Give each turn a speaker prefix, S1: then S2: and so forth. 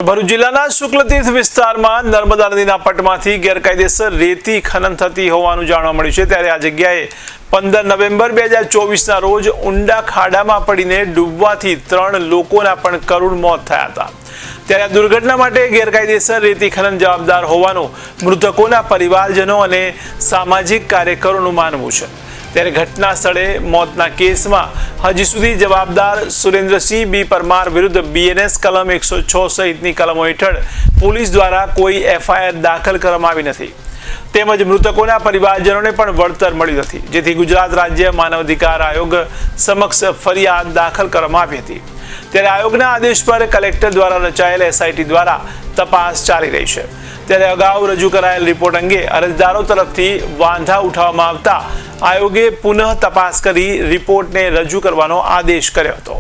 S1: ભરૂચ જિલ્લાના શુક્લતીર્થ વિસ્તારમાં નર્મદા નદીના પટમાંથી ગેરકાયદેસર રેતી ખનન થતી હોવાનું જાણવા મળ્યું છે। ત્યારે આ જગ્યાએ 15 નવેમ્બર 2024ના રોજ ઊંડા ખાડામાં પડીને ડૂબવાથી 3 લોકોના પણ કરુણ મોત થયા હતા। ત્યારે આ દુર્ઘટના માટે ગેરકાયદેસર રેતી ખનન જવાબદાર હોવાનું મૃતકોના પરિવારજનો અને સામાજિક કાર્યકરોનું માનવું છે। ત્યારે ઘટના સ્થળે મોતના કેસમાં હજી સુધી જવાબદાર સુરેન્દ્રસિંહ બી પરમાર વિરુદ્ધ બીએનએસ કલમ 106 સહિતની કલમો હેઠળ પોલીસ દ્વારા કોઈ એફઆઈઆર દાખલ કરવામાં આવી નથી। તેમજ મૃતકોના પરિવારજનોને પણ વળતર મળ્યું નથી, જેથી ગુજરાત રાજ્ય માનવ અધિકાર આયોગ સમક્ષ ફરિયાદ દાખલ કરવામાં આવી હતી। ત્યારે આયોગના આદેશ પર કલેક્ટર દ્વારા રચાયેલ એસઆઈટી દ્વારા તપાસ ચાલી રહી છે। ત્યારે અગાઉ રજૂ કરાયેલ રિપોર્ટ અંગે અરજદારો તરફથી વાંધા ઉઠાવવામાં આવતા આયોગે પુનઃ તપાસ કરી રિપોર્ટને રજૂ કરવાનો આદેશ કર્યો હતો।